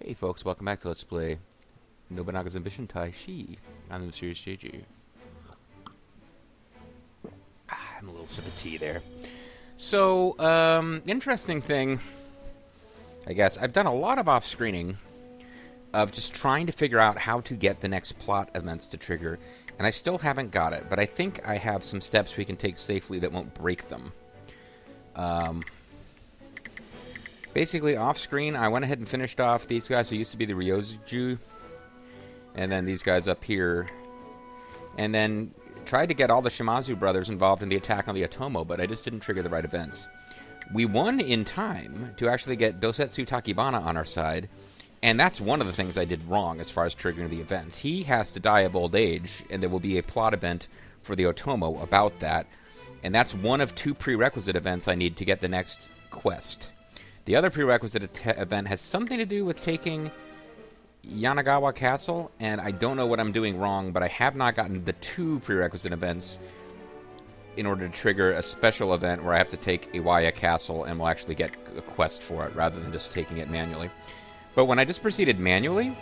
Hey folks, welcome back to Let's Play Nobunaga's Ambition Taishi on the series JG. I'm a little sip of tea there. So, interesting thing, I guess. I've done a lot of off-screening of just trying to figure out how to get the next plot events to trigger, and I still haven't got it, but I think I have some steps we can take safely that won't break them. Basically, off-screen, I went ahead and finished off these guys who used to be the Ryūzōji, and then these guys up here, and then tried to get all the Shimazu brothers involved in the attack on the Otomo, but I just didn't trigger the right events. We won in time to actually get Dosetsu Takibana on our side, and that's one of the things I did wrong as far as triggering the events. He has to die of old age, and there will be a plot event for the Otomo about that, and that's one of two prerequisite events I need to get the next quest. The other prerequisite event has something to do with taking Yanagawa Castle, and I don't know what I'm doing wrong, but I have not gotten the two prerequisite events in order to trigger a special event where I have to take Iwaya Castle and will actually get a quest for it, rather than just taking it manually. But when I just proceeded manually,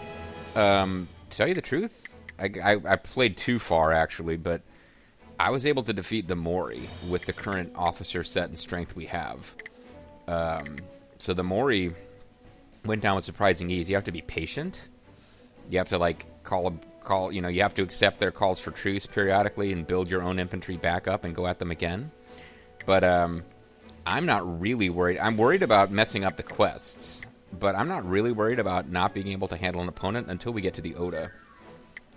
to tell you the truth, I played too far, actually, but I was able to defeat the Mori with the current officer set and strength we have. So the Mori went down with surprising ease. You have to be patient. You have to, like, you have to accept their calls for truce periodically and build your own infantry back up and go at them again. But I'm not really worried. I'm worried about messing up the quests, but I'm not really worried about not being able to handle an opponent until we get to the Oda.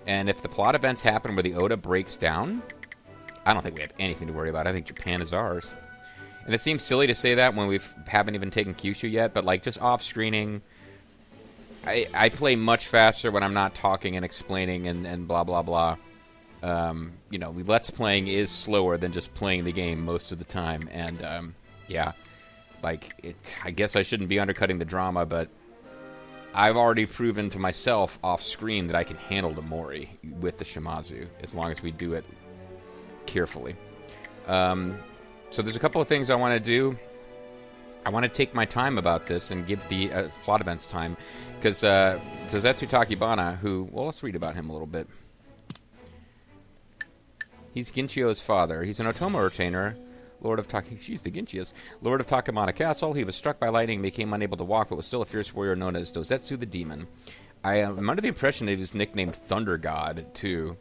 And if the plot events happen where the Oda breaks down, I don't think we have anything to worry about. I think Japan is ours. And it seems silly to say that when we haven't even taken Kyushu yet, but like just off-screening, I play much faster when I'm not talking and explaining and blah, blah, blah. Let's playing is slower than just playing the game most of the time. And, yeah, I guess I shouldn't be undercutting the drama, but I've already proven to myself off-screen that I can handle the Mori with the Shimazu, as long as we do it carefully. So there's a couple of things I want to do. I want to take my time about this and give the plot events time. Because Dosetsu Takibana, let's read about him a little bit. He's Ginchio's father. He's an Otomo retainer, Lord of Takamana Castle. He was struck by lightning and became unable to walk, but was still a fierce warrior known as Dosetsu the Demon. I am under the impression that he was nicknamed Thunder God, too.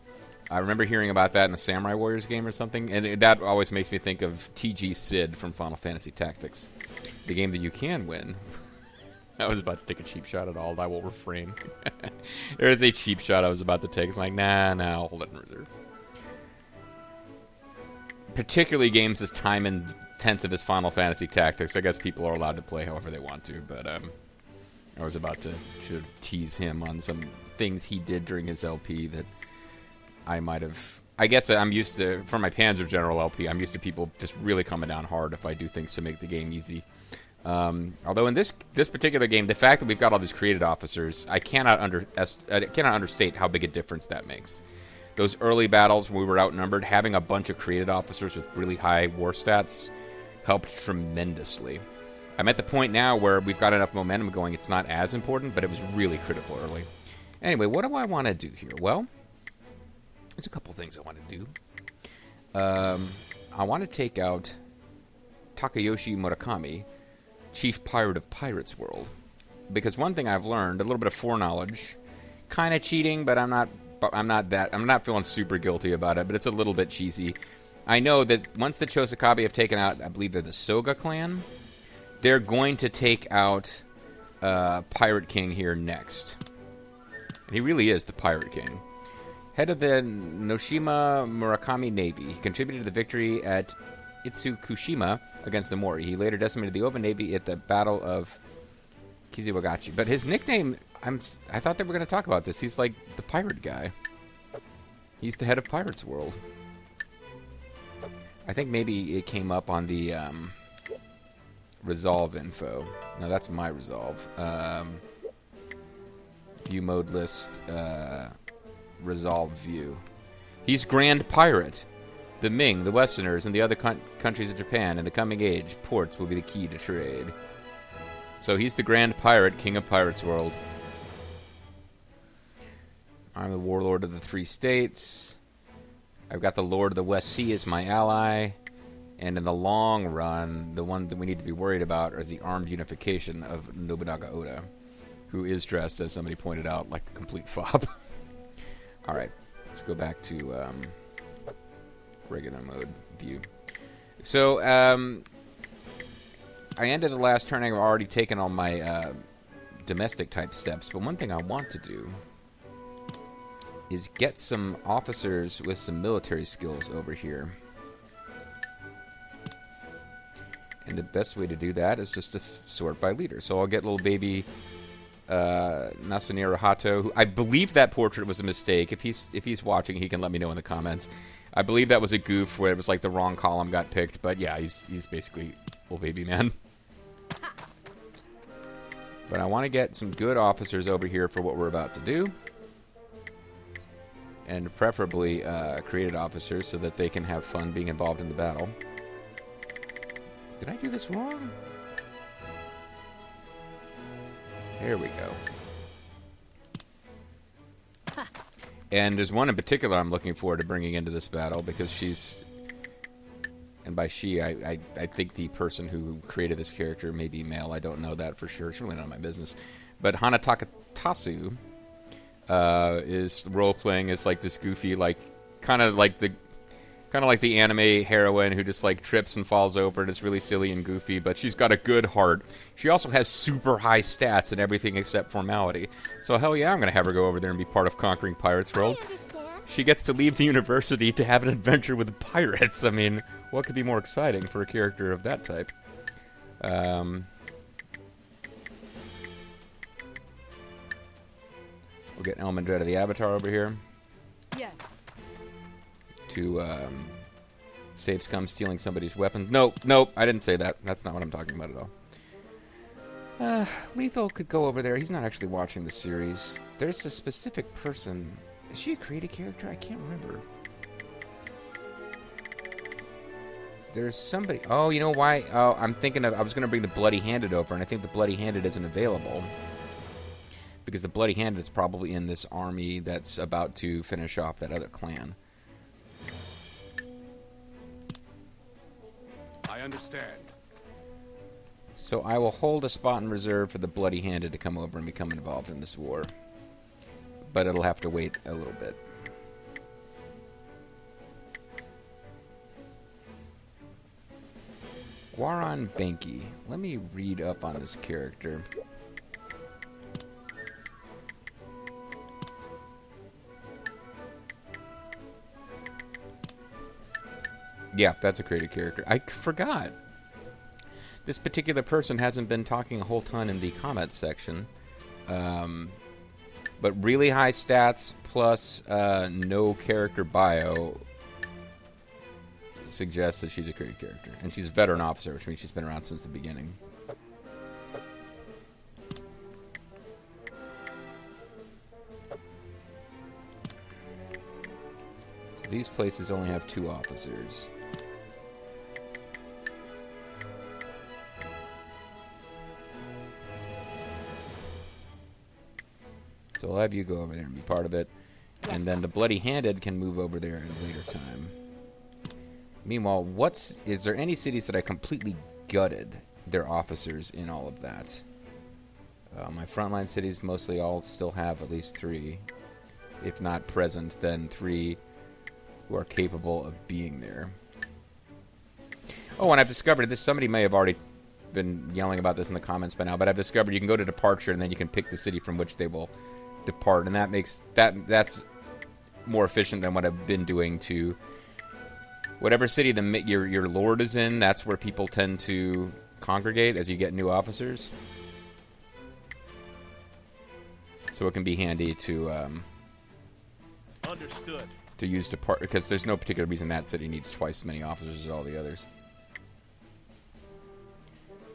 I remember hearing about that in the Samurai Warriors game or something, and that always makes me think of TG Sid from Final Fantasy Tactics, the game that you can win. I was about to take a cheap shot at all, I will refrain. There is a cheap shot I was about to take. It's like, nah, I'll hold it in reserve. Particularly games as time-intensive as Final Fantasy Tactics. I guess people are allowed to play however they want to, but I was about to sort of tease him on some things he did during his LP that I might have... I guess I'm used to, for my Panzer General LP, I'm used to people just really coming down hard if I do things to make the game easy. Although in this particular game, the fact that we've got all these created officers, I cannot understate how big a difference that makes. Those early battles when we were outnumbered, having a bunch of created officers with really high war stats helped tremendously. I'm at the point now where we've got enough momentum going, it's not as important, but it was really critical early. Anyway, what do I want to do here? Well, there's a couple things I want to do. I want to take out Takayoshi Murakami, Chief Pirate of Pirates World. Because one thing I've learned, a little bit of foreknowledge, kind of cheating, but I'm not feeling super guilty about it, but it's a little bit cheesy. I know that once the Chosokabe have taken out, I believe they're the Soga clan, they're going to take out Pirate King here next. And he really is the Pirate King. Head of the Noshima Murakami Navy. He contributed to the victory at Itsukushima against the Mori. He later decimated the Ova Navy at the Battle of Kiziwagachi. But his nickname, I thought they were going to talk about this. He's like the pirate guy. He's the head of Pirates World. I think maybe it came up on the Resolve info. No, that's my Resolve. View mode list... Resolve view. He's Grand Pirate. The Ming, the Westerners, and the other countries of Japan in the coming age, ports will be the key to trade. So he's the Grand Pirate, King of Pirates World. I'm the warlord of the 3 states. I've got the Lord of the West Sea as my ally. And in the long run, the one that we need to be worried about is the armed unification of Nobunaga Oda, who is dressed, as somebody pointed out, like a complete fob. All right, let's go back to regular mode view. So I ended the last turn. I've already taken all my domestic type steps, but one thing I want to do is get some officers with some military skills over here. And the best way to do that is just to sort by leader. So I'll get little baby Nasaniro Hato, who I believe that portrait was a mistake. If he's watching, he can let me know in the comments. I believe that was a goof where it was like the wrong column got picked, but yeah, he's basically little baby man. But I want to get some good officers over here for what we're about to do. And preferably created officers so that they can have fun being involved in the battle. Did I do this wrong? There we go. And there's one in particular I'm looking forward to bringing into this battle because she's... And by she, I think the person who created this character may be male. I don't know that for sure. It's really none of my business. But Hana Takatasu is role-playing as like this goofy, like kind of like the anime heroine who just like trips and falls over, and it's really silly and goofy, but she's got a good heart. She also has super high stats and everything except formality. So hell yeah, I'm going to have her go over there and be part of Conquering Pirates World. She gets to leave the university to have an adventure with pirates. I mean, what could be more exciting for a character of that type? We'll get Elmandretta the Avatar over here. Yes. To save scum stealing somebody's weapon. Nope, I didn't say that. That's not what I'm talking about at all. Lethal could go over there. He's not actually watching the series. There's a specific person. Is she a created character? I can't remember. There's somebody... Oh, you know why? Oh, I'm thinking of... I was going to bring the Bloody Handed over, and I think the Bloody Handed isn't available. Because the Bloody Handed is probably in this army that's about to finish off that other clan. I understand. So I will hold a spot in reserve for the Bloody Handed to come over and become involved in this war. But it'll have to wait a little bit. Guaran Benki. Let me read up on this character. Yeah, that's a created character. I forgot. This particular person hasn't been talking a whole ton in the comments section. But really high stats plus no character bio suggests that she's a created character. And she's a veteran officer, which means she's been around since the beginning. So these places only have 2 officers. So I'll have you go over there and be part of it. Yes. And then the Bloody Handed can move over there at a later time. Meanwhile, is there any cities that I completely gutted their officers in all of that? My frontline cities mostly all still have at least 3. If not present, then 3 who are capable of being there. Oh, and I've discovered this. Somebody may have already been yelling about this in the comments by now, but I've discovered you can go to departure and then you can pick the city from which they will depart, and that makes that's more efficient than what I've been doing to whatever city your lord is in. That's where people tend to congregate as you get new officers. So it can be handy to understood to use depart because there's no particular reason that city needs twice as many officers as all the others.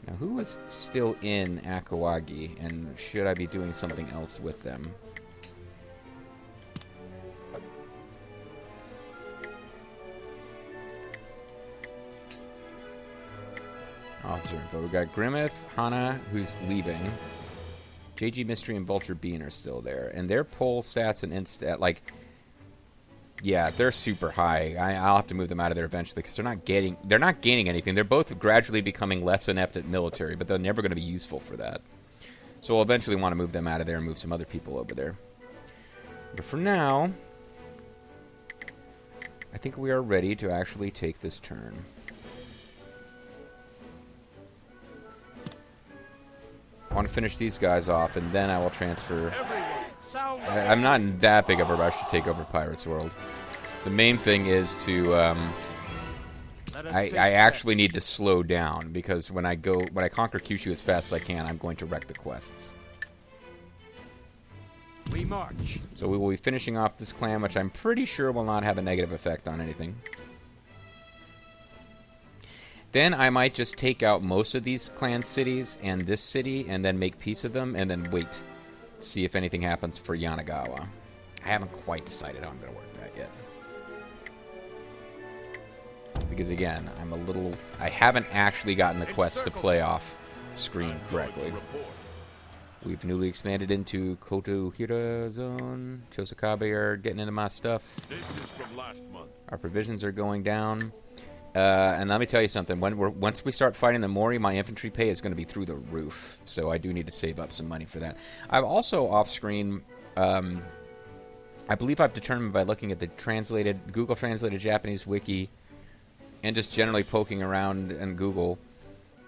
Now, who is still in Akawagi, and should I be doing something else with them? Officer info. We've got Grimmeth, Hana, who's leaving. JG Mystery and Vulture Bean are still there. And their pull stats and instat, like, yeah, they're super high. I'll have to move them out of there eventually because they're not gaining anything. They're both gradually becoming less inept at military, but they're never going to be useful for that. So we'll eventually want to move them out of there and move some other people over there. But for now, I think we are ready to actually take this turn. I want to finish these guys off, and then I will transfer. I'm not in that big of a rush to take over Pirates World. The main thing is to I actually need to slow down, because when I conquer Kyushu as fast as I can, I'm going to wreck the quests. We march. So we will be finishing off this clan, which I'm pretty sure will not have a negative effect on anything. Then I might just take out most of these clan cities and this city, and then make peace of them, and then wait. See if anything happens for Yanagawa. I haven't quite decided how I'm going to work that yet. Because again, I haven't actually gotten the quest to play off screen correctly. We've newly expanded into Kotohira Zone. Chosakabe are getting into my stuff. This is from last month. Our provisions are going down. And let me tell you something. Once we start fighting the Mori, my infantry pay is going to be through the roof. So I do need to save up some money for that. I've also off-screen, I believe I've determined by looking at the Google translated Japanese wiki, and just generally poking around in Google,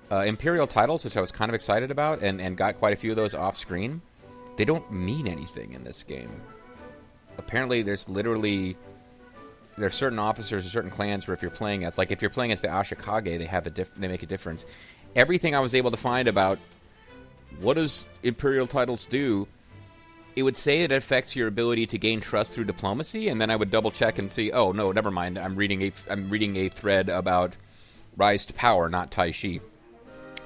imperial titles, which I was kind of excited about, and got quite a few of those off-screen. They don't mean anything in this game. Apparently, there's certain officers or certain clans where if you're playing as, like if you're playing as the Ashikage, they make a difference. Everything I was able to find about what does imperial titles do, it would say it affects your ability to gain trust through diplomacy, and then I would double check and see, oh no, never mind. I'm reading a thread about rise to power, not Taishi.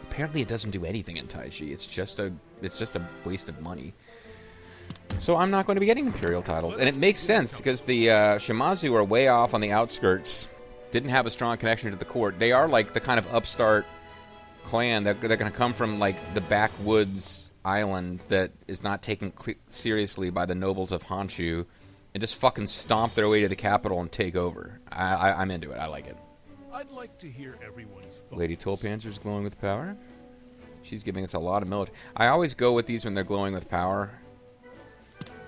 Apparently, it doesn't do anything in Taishi. It's just a waste of money. So I'm not going to be getting imperial titles. And it makes sense, because the Shimazu are way off on the outskirts, didn't have a strong connection to the court. They are like the kind of upstart clan that they're going to come from, like the backwoods island that is not taken seriously by the nobles of Honshu, and just fucking stomp their way to the capital and take over. I'm into it. I like it. I'd like to hear everyone's thoughts. Lady Tulpanzer's glowing with power. She's giving us a lot of military. I always go with these when they're glowing with power.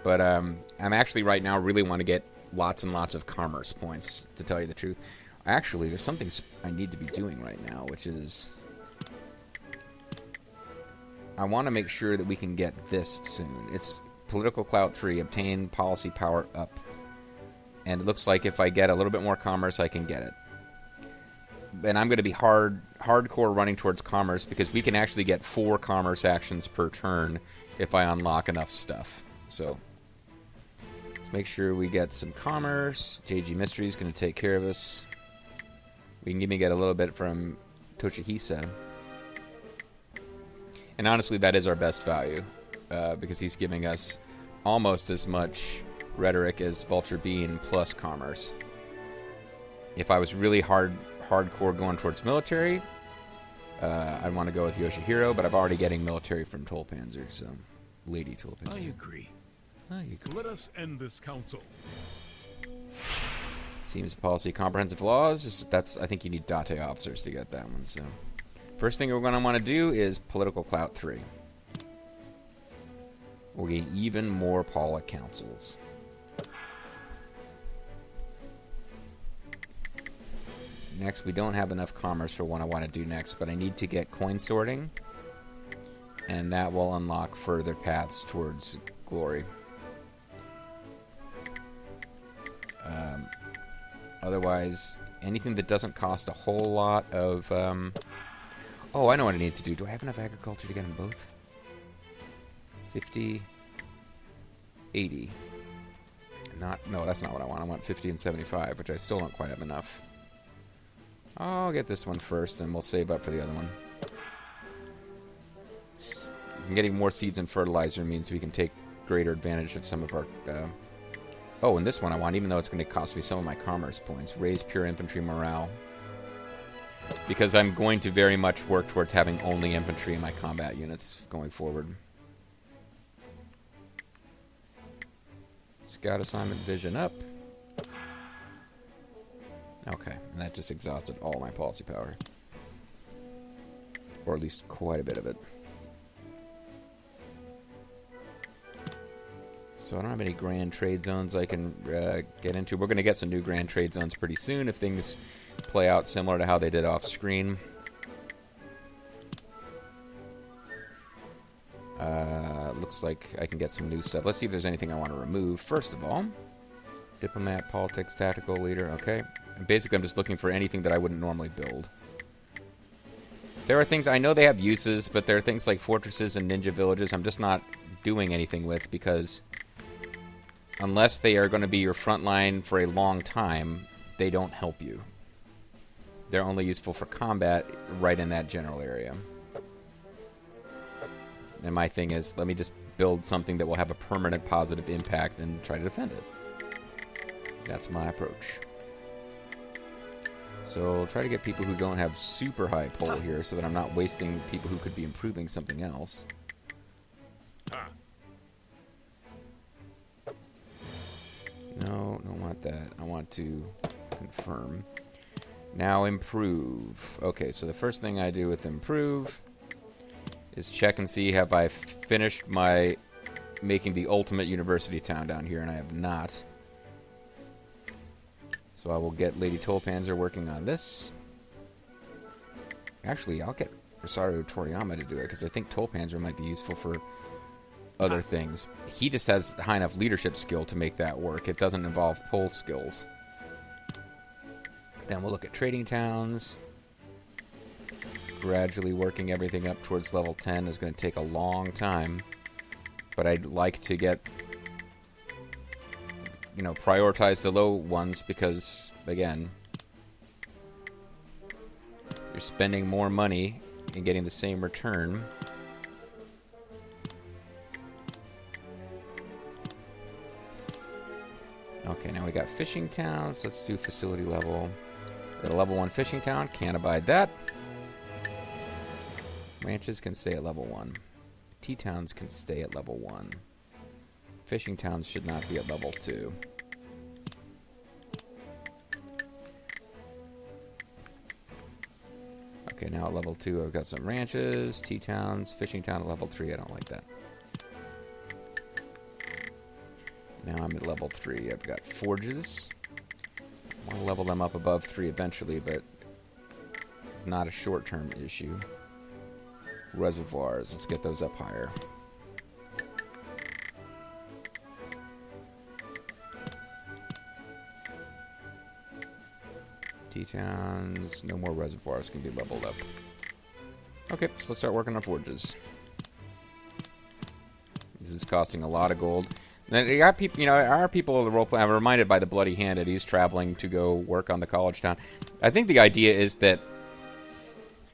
But I'm actually right now really want to get lots and lots of commerce points, to tell you the truth. Actually, there's something I need to be doing right now, which is I want to make sure that we can get this soon. It's Political Clout 3, obtain policy power up. And it looks like if I get a little bit more commerce, I can get it. And I'm going to be hardcore running towards commerce, because we can actually get 4 commerce actions per turn if I unlock enough stuff. So let's make sure we get some commerce. JG Mystery is going to take care of us. We can even get a little bit from Tochihisa. And honestly, that is our best value, because he's giving us almost as much rhetoric as Vulture Bean plus commerce. If I was really hardcore going towards military, I'd want to go with Yoshihiro, but I'm already getting military from Tulpanzer, so Lady Tulpanzer. I agree. I agree. Let us end this council. Seems policy comprehensive laws. I think you need Date officers to get that one. So, first thing we're going to want to do is Political Clout 3. We'll gain even more Paula councils. Next, we don't have enough commerce for what I want to do next, but I need to get coin sorting, and that will unlock further paths towards glory. Otherwise, anything that doesn't cost a whole lot of... Oh, I know what I need to do. Do I have enough agriculture to get them both? 50... 80. No, that's not what I want. I want 50 and 75, which I still don't quite have enough. I'll get this one first, and we'll save up for the other one. Getting more seeds and fertilizer means we can take greater advantage of some of our... Oh, and this one I want, even though it's going to cost me some of my commerce points. Raise pure infantry morale. Because I'm going to very much work towards having only infantry in my combat units going forward. Scout assignment vision up. Okay, and that just exhausted all my policy power. Or at least quite a bit of it. So I don't have any grand trade zones I can get into. We're going to get some new grand trade zones pretty soon if things play out similar to how they did off screen. Looks like I can get some new stuff. Let's see if there's anything I want to remove. First of all, diplomat, politics, tactical leader. Okay. And basically, I'm just looking for anything that I wouldn't normally build. There are things, I know they have uses, but there are things like fortresses and ninja villages I'm just not doing anything with because unless they are going to be your front line for a long time, they don't help you. They're only useful for combat right in that general area. And my thing is, let me just build something that will have a permanent positive impact and try to defend it. That's my approach. So try to get people who don't have super high pull here so that I'm not wasting people who could be improving something else. No, don't want that. I want to confirm. Now improve. Okay, so the first thing I do with improve is check and see have I finished my making the ultimate university town down here, and I have not. So I will get Lady Tolpanzer working on this. Actually, I'll get Rosario Toriyama to do it, because I think Tolpanzer might be useful for other things. He just has high enough leadership skill to make that work. It doesn't involve pull skills. Then we'll look at trading towns. Gradually working everything up towards level 10 is going to take a long time. But I'd like to get, you know, prioritize the low ones because, again, you're spending more money and getting the same return. Okay, now we got fishing towns. Let's do facility level. Got a level 1 fishing town. Can't abide that. Ranches can stay at level 1. Tea towns can stay at level 1. Fishing towns should not be at level 2. Okay, now at level 2 I've got some ranches, tea towns, fishing town at level 3. I don't like that. Now I'm at level 3. I've got forges. I want to level them up above 3 eventually, but not a short-term issue. Reservoirs. Let's get those up higher. Tea towns. No more reservoirs can be leveled up. Okay, so let's start working on forges. This is costing a lot of gold. Now, you got people, you know, our people in the roleplay. I'm reminded by the Bloody Hand that he's traveling to go work on the college town. I think the idea is that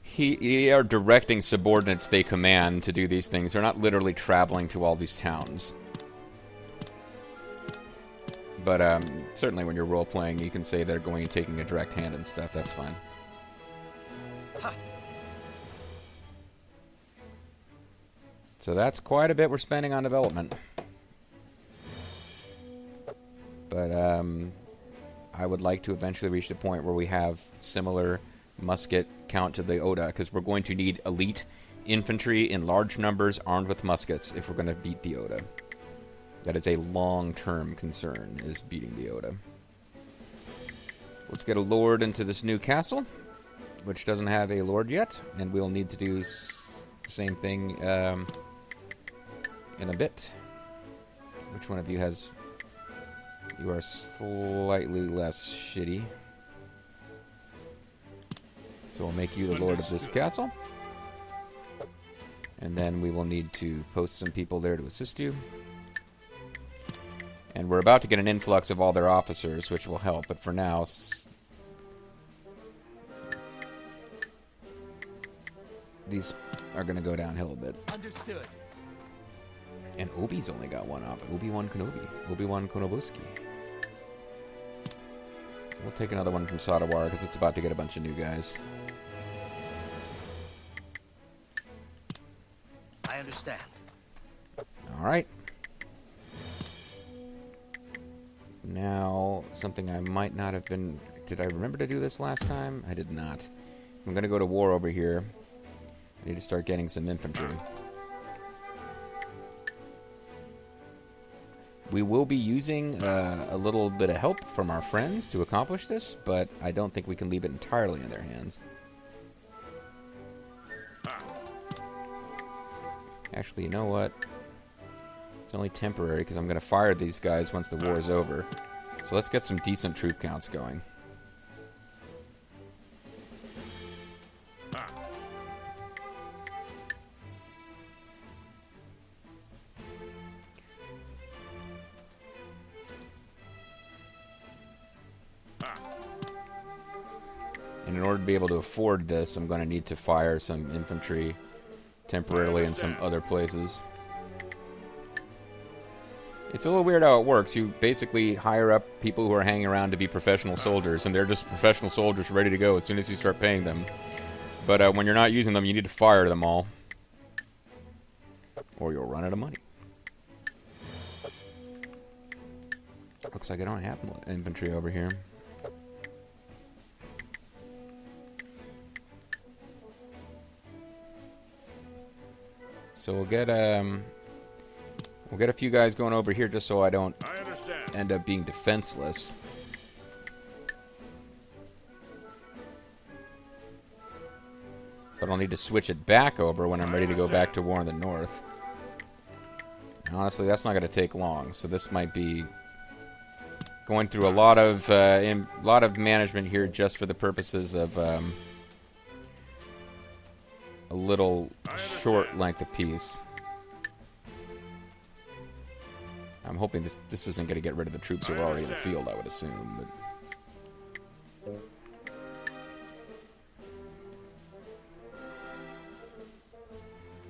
He are directing subordinates they command to do these things. They're not literally traveling to all these towns. But certainly when you're role-playing, you can say they're going and taking a direct hand and stuff. That's fine. So that's quite a bit we're spending on development. But I would like to eventually reach the point where we have similar musket count to the Oda, because we're going to need elite infantry in large numbers armed with muskets if we're going to beat the Oda. That is a long-term concern, is beating the Oda. Let's get a lord into this new castle, which doesn't have a lord yet, and we'll need to do the same thing in a bit. Which one of you has... You are slightly less shitty. So we'll make you the lord of this castle. And then we will need to post some people there to assist you. And we're about to get an influx of all their officers, which will help. But for now, these are going to go downhill a bit. Understood. And Obi's only got one officer. Obi-Wan Kenobi. Obi-Wan Konobuski. We'll take another one from Sadawara because it's about to get a bunch of new guys. I understand. Alright. Now, something I might not have been... Did I remember to do this last time? I did not. I'm going to go to war over here. I need to start getting some infantry. We will be using a little bit of help from our friends to accomplish this, but I don't think we can leave it entirely in their hands. Actually, you know what? It's only temporary because I'm going to fire these guys once the war is over. So let's get some decent troop counts going. And in order to be able to afford this, I'm going to need to fire some infantry temporarily in some other places. It's a little weird how it works. You basically hire up people who are hanging around to be professional soldiers, and they're just professional soldiers ready to go as soon as you start paying them. But when you're not using them, you need to fire them all, or you'll run out of money. Looks like I don't have infantry over here. So we'll get a few guys going over here just so I don't end up being defenseless. But I'll need to switch it back over when I'm ready to go back to war in the north. And honestly, that's not going to take long, so this might be going through a lot of management here just for the purposes of a little short length of peace. I'm hoping this isn't going to get rid of the troops who are already in the field, I would assume.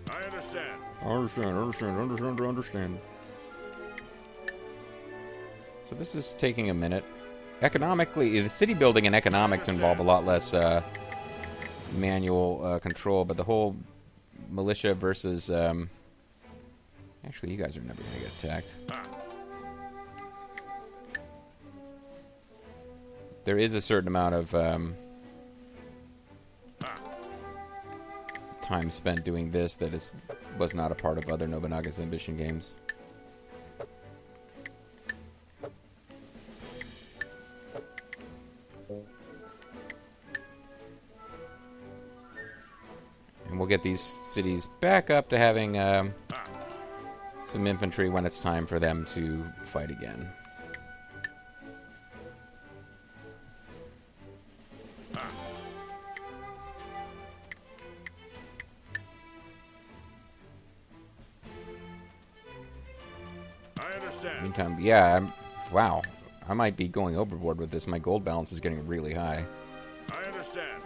But I understand. Understand. So this is taking a minute. Economically, the city building and economics involve a lot less manual control, but the whole militia versus... Actually, you guys are never going to get attacked. There is a certain amount of time spent doing this that was not a part of other Nobunaga's ambition games. And we'll get these cities back up to having some infantry when it's time for them to fight again. I understand. Meantime, yeah, wow. I might be going overboard with this. My gold balance is getting really high. I understand.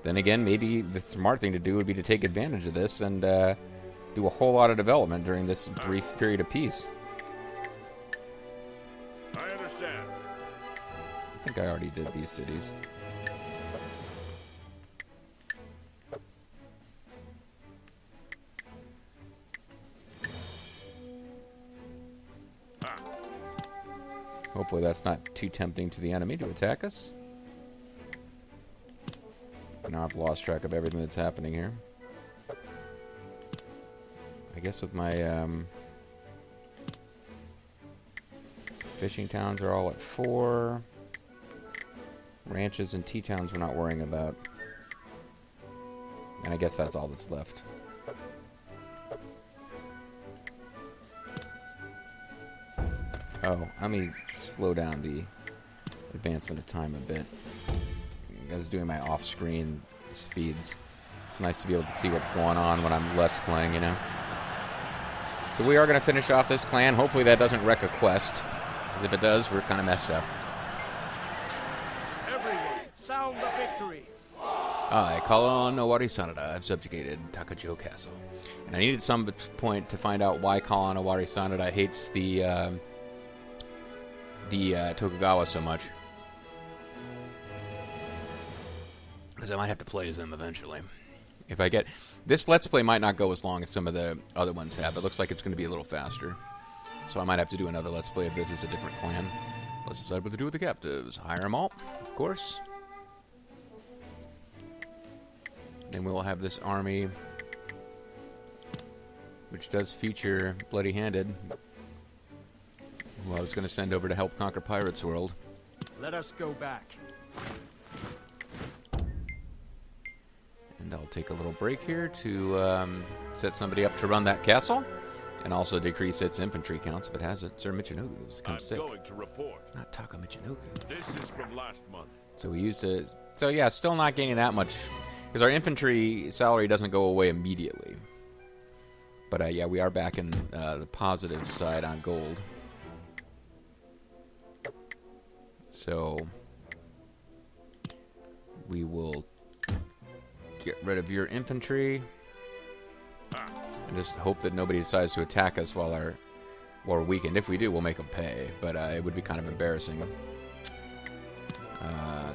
Then again, maybe the smart thing to do would be to take advantage of this and do a whole lot of development during this brief period of peace. I understand. I think I already did these cities. Hopefully that's not too tempting to the enemy to attack us. Now I've lost track of everything that's happening here. I guess with my fishing towns are all at 4. Ranches and tea towns we're not worrying about. And I guess that's all that's left. Oh, let me slow down the advancement of time a bit. I was doing my off-screen speeds. It's nice to be able to see what's going on when I'm Let's Playing, you know. So we are going to finish off this clan. Hopefully that doesn't wreck a quest. Because if it does, we're kind of messed up. Everyone, sound the victory. I call on Owari Sanada. I've subjugated Takajo Castle. And I needed some point to find out why Kalon Owari Sanada hates the Tokugawa so much. Because I might have to play as them eventually. If I get... This Let's Play might not go as long as some of the other ones have. It looks like it's going to be a little faster. So I might have to do another Let's Play if this is a different clan. Let's decide what to do with the captives. Hire them all, of course. Then we will have this army, which does feature Bloody-Handed, who I was going to send over to help conquer Pirates World. Let us go back. And I'll take a little break here to set somebody up to run that castle, and also decrease its infantry counts if it has it. Sir Michinoku's come sick. Going to report. Not Taka Michinoku. This is from last month. So we used to... So yeah, still not gaining that much, because our infantry salary doesn't go away immediately. But yeah, we are back in the positive side on gold. So we will get rid of your infantry and just hope that nobody decides to attack us while we're weakened. If we do, we'll make them pay, but it would be kind of embarrassing.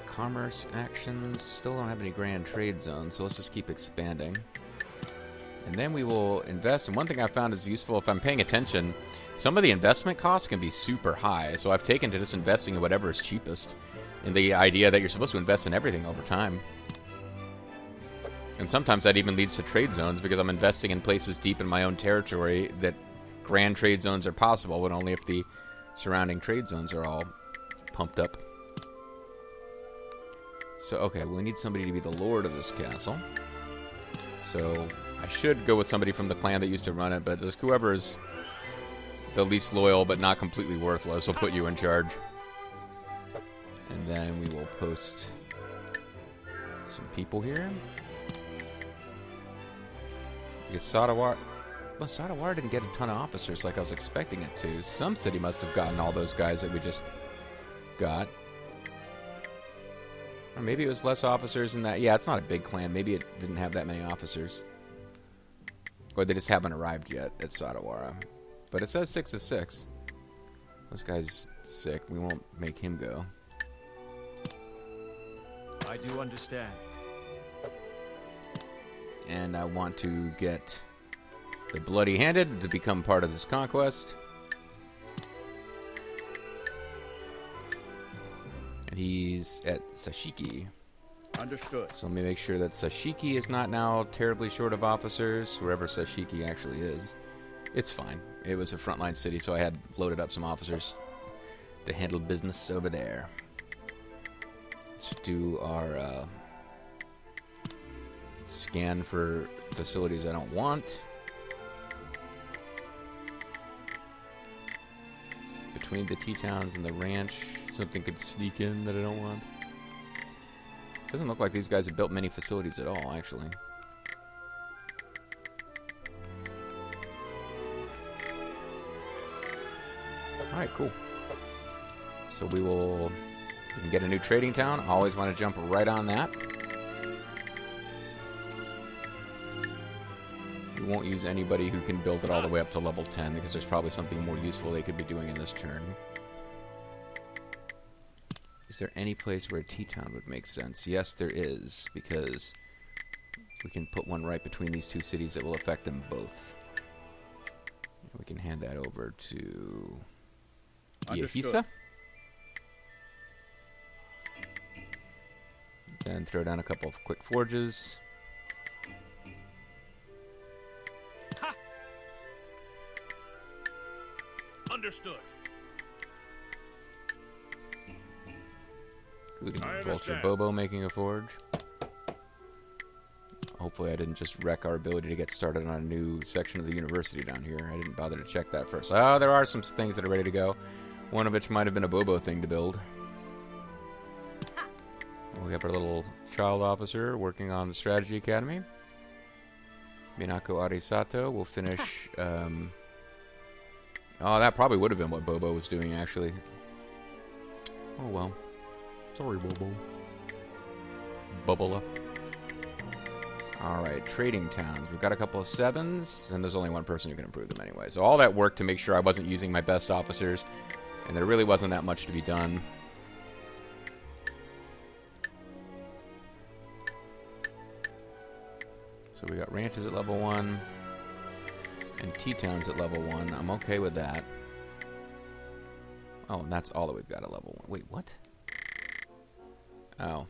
Commerce actions, still don't have any grand trade zones, so let's just keep expanding. And then we will invest, and one thing I found is useful if I'm paying attention, some of the investment costs can be super high, so I've taken to just investing in whatever is cheapest, in the idea that you're supposed to invest in everything over time. And sometimes that even leads to trade zones, because I'm investing in places deep in my own territory that grand trade zones are possible, but only if the surrounding trade zones are all pumped up. So, okay, we need somebody to be the lord of this castle. So, I should go with somebody from the clan that used to run it, but just whoever is the least loyal but not completely worthless will put you in charge. And then we will post some people here. Because Sadawar... Well, Sadawar didn't get a ton of officers like I was expecting it to. Some city must have gotten all those guys that we just got. Or maybe it was less officers in that. Yeah, it's not a big clan. Maybe it didn't have that many officers. Or they just haven't arrived yet at Sadawara. But it says 6 of 6. This guy's sick. We won't make him go. I do understand. And I want to get the Bloody-Handed to become part of this conquest. And he's at Sashiki. Understood. So let me make sure that Sashiki is not now terribly short of officers, wherever Sashiki actually is. It's fine. It was a frontline city, so I had loaded up some officers to handle business over there. Let's do our scan for facilities I don't want. Between the T-Towns and the ranch, something could sneak in that I don't want. Doesn't look like these guys have built many facilities at all, actually. Alright, cool. So we can get a new trading town. I always want to jump right on that. We won't use anybody who can build it all the way up to level 10, because there's probably something more useful they could be doing in this turn. Is there any place where a T-Town would make sense? Yes, there is, because we can put one right between these two cities that will affect them both. We can hand that over to Iahisa. Then throw down a couple of quick forges. Ha! Understood. Including Vulture Bobo making a forge. Hopefully I didn't just wreck our ability to get started on a new section of the university down here. I didn't bother to check that first. Oh, there are some things that are ready to go. One of which might have been a Bobo thing to build. We have our little child officer working on the strategy academy. Minako Arisato will finish... oh, that probably would have been what Bobo was doing, actually. Oh, well. Sorry, Bobo. Bubble. Alright, trading towns. We've got a couple of 7s, and there's only one person who can improve them anyway. So all that work to make sure I wasn't using my best officers, and there really wasn't that much to be done. So we got ranches at level 1, and T-towns at level 1. I'm okay with that. Oh, and that's all that we've got at level 1. Wait, what? Oh.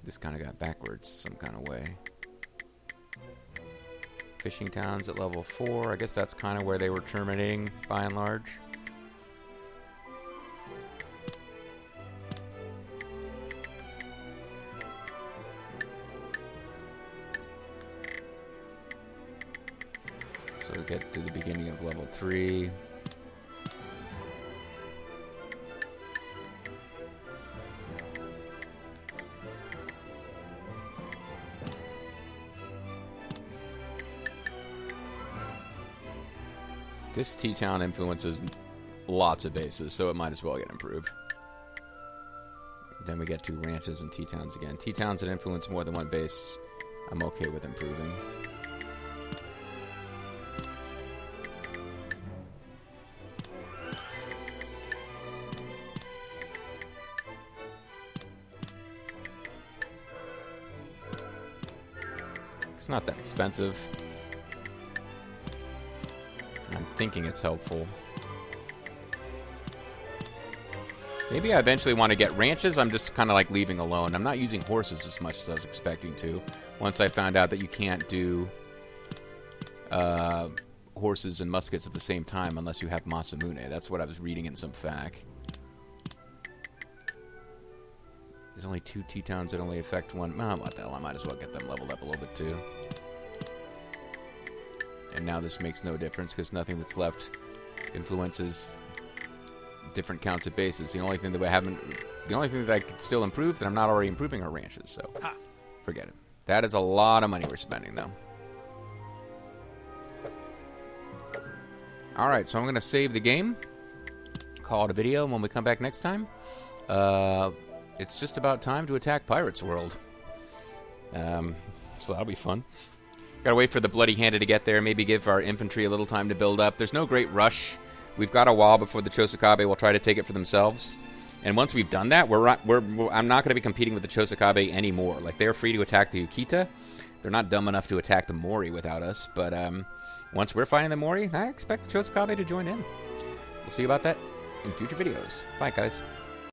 This kind of got backwards some kind of way. Fishing towns at level 4. I guess that's kind of where they were terminating, by and large. So we get to the beginning of level 3. This T-Town influences lots of bases, so it might as well get improved. Then we get to ranches and T-Towns again. T-Towns that influence more than one base, I'm okay with improving. It's not that expensive. I'm thinking it's helpful. Maybe I eventually want to get ranches. I'm just kind of like leaving alone. I'm not using horses as much as I was expecting to. Once I found out that you can't do horses and muskets at the same time unless you have Masamune. That's what I was reading in some FAQ. There's only 2 T-Towns that only affect one. Oh, what the hell, I might as well get them leveled up a little bit too. And now this makes no difference because nothing that's left influences different counts of bases. The only thing that I could still improve that I'm not already improving are ranches. So forget it. That is a lot of money we're spending though. All right, so I'm going to save the game, call it a video, and when we come back next time, it's just about time to attack Pirates World. So that'll be fun. Gotta wait for the Bloody Handed to get there, maybe give our infantry a little time to build up. There's no great rush. We've got a while before the Chosokabe will try to take it for themselves. And once we've done that, I'm not going to be competing with the Chosokabe anymore. Like, they're free to attack the Ukita. They're not dumb enough to attack the Mori without us. But once we're fighting the Mori, I expect the Chosokabe to join in. We'll see about that in future videos. Bye, guys.